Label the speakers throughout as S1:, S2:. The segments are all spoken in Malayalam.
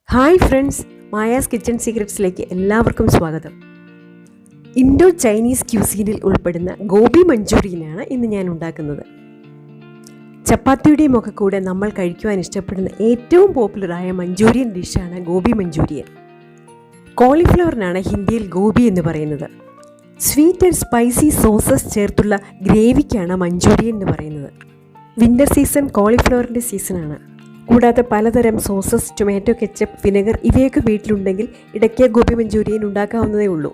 S1: ഹായ് ഫ്രണ്ട്സ്, മായാസ് കിച്ചൺ സീക്രട്സിലേക്ക് എല്ലാവർക്കും സ്വാഗതം. ഇൻഡോ ചൈനീസ് ക്യൂസീനിൽ ഉൾപ്പെടുന്ന ഗോബി മഞ്ചൂരിയനാണ് ഇന്ന് ഞാൻ ഉണ്ടാക്കുന്നത്. ചപ്പാത്തിയുടെയും ഒക്കെ കൂടെ നമ്മൾ കഴിക്കുവാൻ ഇഷ്ടപ്പെടുന്ന ഏറ്റവും പോപ്പുലറായ മഞ്ചൂരിയൻ ഡിഷാണ് ഗോബി മഞ്ചൂരിയൻ. കോളിഫ്ലവറിനാണ് ഹിന്ദിയിൽ ഗോബി എന്ന് പറയുന്നത്. സ്വീറ്റ് ആൻഡ് സ്പൈസി സോസസ് ചേർത്തുള്ള ഗ്രേവിക്കാണ് മഞ്ചൂരിയൻ എന്ന് പറയുന്നത്. വിൻ്റർ സീസൺ കോളിഫ്ലവറിൻ്റെ സീസണാണ്. കൂടാതെ പലതരം സോസസ്, ടൊമാറ്റോ കെച്ചപ്പ്, വിനെഗർ ഇവയൊക്കെ വീട്ടിലുണ്ടെങ്കിൽ ഇടയ്ക്ക് ഗോബി മഞ്ചൂരിയൻ ഉണ്ടാക്കാവുന്നതേ ഉള്ളൂ.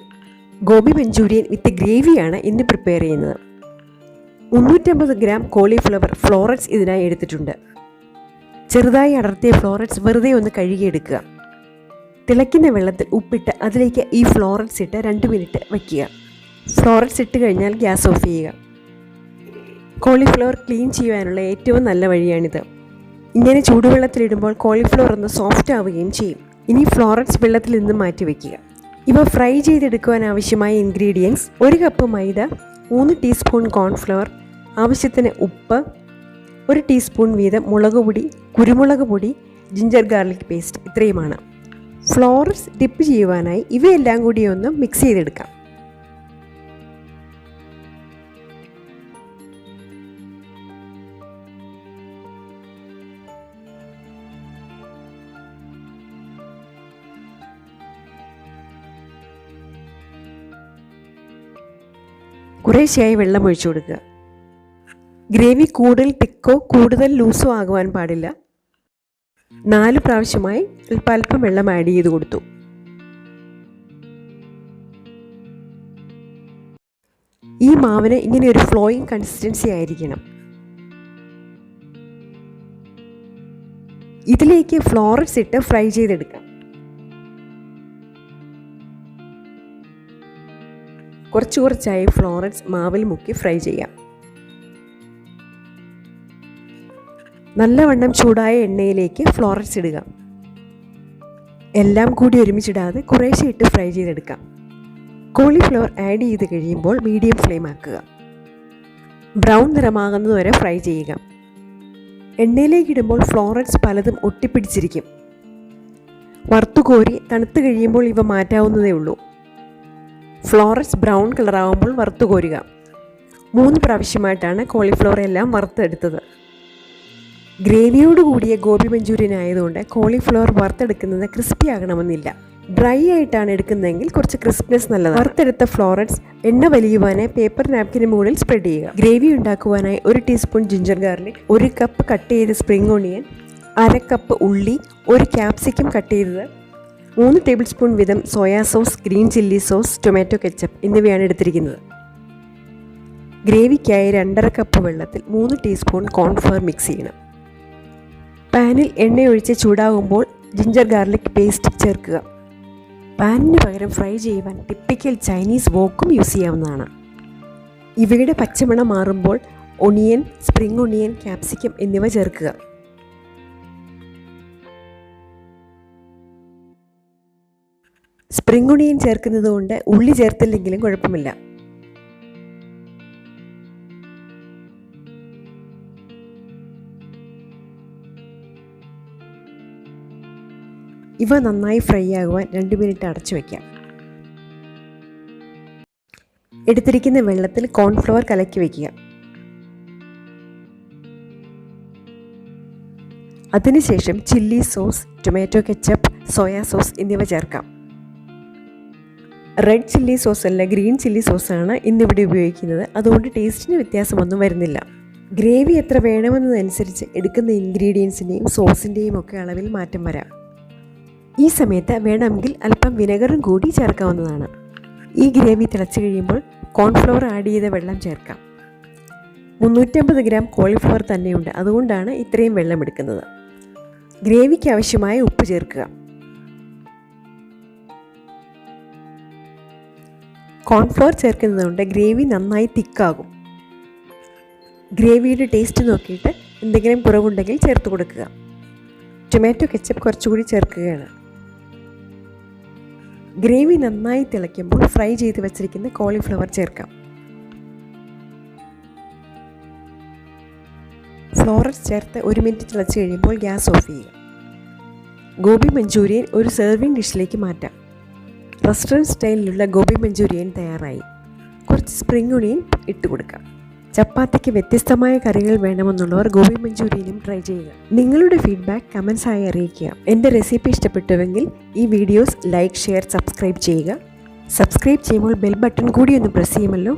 S1: ഗോബി മഞ്ചൂരിയൻ വിത്ത് ഗ്രേവിയാണ് ഇന്ന് പ്രിപ്പയർ ചെയ്യുന്നത്. 350 ഗ്രാം കോളിഫ്ലവർ ഫ്ലോററ്റ്സ് ഇതിനായി എടുത്തിട്ടുണ്ട്. ചെറുതായി അടർത്തിയ ഫ്ലോററ്റ്സ് വെറുതെ ഒന്ന് കഴുകിയെടുക്കുക. തിളയ്ക്കുന്ന വെള്ളത്തിൽ ഉപ്പിട്ട് അതിലേക്ക് ഈ ഫ്ലോററ്റ്സ് ഇട്ട് 2 മിനിറ്റ് വയ്ക്കുക. ഫ്ലോററ്റ്സ് ഇട്ട് കഴിഞ്ഞാൽ ഗ്യാസ് ഓഫ് ചെയ്യുക. കോളിഫ്ലവർ ക്ലീൻ ചെയ്യാനുള്ള ഏറ്റവും നല്ല വഴിയാണിത്. ഇങ്ങനെ ചൂടുവെള്ളത്തിലിടുമ്പോൾ കോളിഫ്ലവർ ഒന്ന് സോഫ്റ്റ് ആവുകയും ചെയ്യും. ഇനി ഫ്ലോററ്റ്സ് വെള്ളത്തിൽ നിന്ന് മാറ്റി വയ്ക്കുക. ഇവ ഫ്രൈ ചെയ്തെടുക്കുവാൻ ആവശ്യമായ ഇൻഗ്രീഡിയൻസ്: 1 കപ്പ് മൈദ, 3 ടീസ്പൂൺ കോൺഫ്ലവർ, ആവശ്യത്തിന് ഉപ്പ്, 1 ടീസ്പൂൺ വീതം മുളക് പൊടി, കുരുമുളക് പൊടി, ജിഞ്ചർ ഗാർലിക് പേസ്റ്റ്, ഇത്രയുമാണ്. ഫ്ലോററ്റ്സ് ഡിപ്പ് ചെയ്യുവാനായി ഇവയെല്ലാം കൂടി ഒന്ന് മിക്സ് ചെയ്തെടുക്കാം. കുറേശ്ശെയായി വെള്ളം ഒഴിച്ചു കൊടുക്കുക. ഗ്രേവി കൂടുതൽ തിക്കോ കൂടുതൽ ലൂസോ ആകുവാൻ പാടില്ല. 4 പ്രാവശ്യമായി അല്പം വെള്ളം ആഡ് ചെയ്ത് കൊടുത്തു. ഈ മാവിന് ഇങ്ങനെ ഒരു ഫ്ലോയിങ് കൺസിസ്റ്റൻസി ആയിരിക്കണം. ഇതിലേക്ക് ഫ്ലോററ്റ്സ് ഇട്ട് ഫ്രൈ ചെയ്തെടുക്കാം. കുറച്ചായി ഫ്ലോററ്റ്സ് മാവിൽ മുക്കി ഫ്രൈ ചെയ്യാം. നല്ലവണ്ണം ചൂടായ എണ്ണയിലേക്ക് ഫ്ലോററ്റ്സ് ഇടുക. എല്ലാം കൂടി ഒരുമിച്ചിടാതെ കുറേശ്ശെ ഇട്ട് ഫ്രൈ ചെയ്തെടുക്കാം. കോളിഫ്ലവർ ആഡ് ചെയ്ത് കഴിയുമ്പോൾ മീഡിയം ഫ്ലെയിം ആക്കുക. ബ്രൗൺ നിറമാകുന്നതുവരെ ഫ്രൈ ചെയ്യുക. എണ്ണയിലേക്ക് ഇടുമ്പോൾ ഫ്ലോററ്റ്സ് പലതും ഒട്ടിപ്പിടിച്ചിരിക്കും. വറുത്തുകോരി തണുത്ത് കഴിയുമ്പോൾ ഇവ മാറ്റാവുന്നതേ ഉള്ളൂ. ഫ്ലോററ്റ്സ് ബ്രൗൺ കളറാകുമ്പോൾ വറുത്തു കോരുക. 3 പ്രാവശ്യമായിട്ടാണ് കോളിഫ്ലവർ എല്ലാം വറുത്തെടുത്തത്. ഗ്രേവിയോട് കൂടിയ ഗോബി മഞ്ചൂരിയൻ ആയതുകൊണ്ട് കോളിഫ്ലവർ വറുത്തെടുക്കുന്നത് ക്രിസ്പി ആകണമെന്നില്ല. ഡ്രൈ ആയിട്ടാണ് എടുക്കുന്നതെങ്കിൽ കുറച്ച് ക്രിസ്പിനെസ് നല്ലതാണ്. വറുത്തെടുത്ത ഫ്ലോററ്റ്സ് എണ്ണ വലിയുവാനായി പേപ്പർ നാപ്കിന് മുകളിൽ സ്പ്രെഡ് ചെയ്യുക. ഗ്രേവി ഉണ്ടാക്കുവാനായി 1 teaspoon ginger garlic, 1 cup cut ചെയ്ത സ്പ്രിംഗ് ഓണിയൻ, 1/2 കപ്പ് ഉള്ളി, 1 ക്യാപ്സിക്കം കട്ട് ചെയ്തത്, 3 ടേബിൾ സ്പൂൺ വീതം soya sauce, green chilli sauce, tomato ketchup എന്നിവയാണ് എടുത്തിരിക്കുന്നത്. ഗ്രേവിക്കായി 2.5 കപ്പ് വെള്ളത്തിൽ 3 ടീസ്പൂൺ കോൺഫ്ലവർ മിക്സ് ചെയ്യണം. പാനിൽ എണ്ണയൊഴിച്ച് ചൂടാകുമ്പോൾ ജിഞ്ചർ ഗാർലിക് പേസ്റ്റ് ചേർക്കുക. പാനിന് പകരം ഫ്രൈ ചെയ്യുവാൻ ടിപ്പിക്കൽ ചൈനീസ് വോക്കും യൂസ് ചെയ്യാവുന്നതാണ്. ഇവയുടെ പച്ചമണം മാറുമ്പോൾ ഒണിയൻ, സ്പ്രിംഗ് ഒണിയൻ, ക്യാപ്സിക്കം എന്നിവ ചേർക്കുക. സ്പ്രിംഗ് ഒണിയൻ ചേർക്കുന്നത് കൊണ്ട് ഉള്ളി ചേർത്തില്ലെങ്കിലും കുഴപ്പമില്ല. ഇവ നന്നായി ഫ്രൈ ആകുവാൻ 2 മിനിറ്റ് അടച്ചു വയ്ക്കാം. എടുത്തിരിക്കുന്ന വെള്ളത്തിൽ കോൺഫ്ലവർ കലക്കി വയ്ക്കുക. അതിനുശേഷം chilli sauce, tomato ketchup, soya sauce എന്നിവ ചേർക്കാം. റെഡ് ചില്ലി സോസ് അല്ല, ഗ്രീൻ ചില്ലി സോസാണ് ഇന്നിവിടെ ഉപയോഗിക്കുന്നത്. അതുകൊണ്ട് ടേസ്റ്റിന് വ്യത്യാസമൊന്നും വരുന്നില്ല. ഗ്രേവി എത്ര വേണമെന്നതനുസരിച്ച് എടുക്കുന്ന ഇൻഗ്രീഡിയൻസിൻ്റെയും സോസിൻ്റെയും ഒക്കെ അളവിൽ മാറ്റം വരാം. ഈ സമയത്ത് വേണമെങ്കിൽ അല്പം വിനെഗറും കൂടി ചേർക്കാവുന്നതാണ്. ഈ ഗ്രേവി തിളച്ച് കഴിയുമ്പോൾ കോൺഫ്ലവർ ആഡ് ചെയ്ത വെള്ളം ചേർക്കാം. 350 ഗ്രാം കോളിഫ്ലവർ തന്നെയുണ്ട്, അതുകൊണ്ടാണ് ഇത്രയും വെള്ളം എടുക്കുന്നത്. ഗ്രേവിക്ക് ആവശ്യമായ ഉപ്പ് ചേർക്കുക. കോൺഫ്ലവർ ചേർക്കുന്നതുകൊണ്ട് ഗ്രേവി നന്നായി തിക്കാകും. ഗ്രേവിയുടെ ടേസ്റ്റ് നോക്കിയിട്ട് എന്തെങ്കിലും കുറവുണ്ടെങ്കിൽ ചേർത്ത് കൊടുക്കുക. ടൊമാറ്റോ കെച്ചപ്പ് കുറച്ചുകൂടി ചേർക്കുകയാണ്. ഗ്രേവി നന്നായി തിളയ്ക്കുമ്പോൾ ഫ്രൈ ചെയ്ത് വെച്ചിരിക്കുന്ന കോളിഫ്ലവർ ചേർക്കാം. ഫ്ലോററ്റ്സ് ചേർത്ത് 1 മിനിറ്റ് തിളച്ച് കഴിയുമ്പോൾ ഗ്യാസ് ഓഫ് ചെയ്യുക. ഗോബി മഞ്ചൂരിയൻ ഒരു സെർവിങ് ഡിഷിലേക്ക് മാറ്റാം. റെസ്റ്റോറൻറ്റ് സ്റ്റൈലിലുള്ള ഗോബി മഞ്ചൂരിയൻ തയ്യാറായി. കുറച്ച് സ്പ്രിംഗ് ഒണിയൻ ഇട്ട് കൊടുക്കാം. ചപ്പാത്തിക്ക് വ്യത്യസ്തമായ കറികൾ വേണമെന്നുള്ളവർ ഗോബി മഞ്ചൂരിയനും ട്രൈ ചെയ്യുക. നിങ്ങളുടെ ഫീഡ്ബാക്ക് കമൻസായി അറിയിക്കുക. എൻ്റെ റെസിപ്പി ഇഷ്ടപ്പെട്ടുവെങ്കിൽ ഈ വീഡിയോസ് ലൈക്ക്, ഷെയർ, സബ്സ്ക്രൈബ് ചെയ്യുക. സബ്സ്ക്രൈബ് ചെയ്യുമ്പോൾ ബെൽ ബട്ടൺ കൂടി ഒന്ന് പ്രസ് ചെയ്യുമല്ലോ.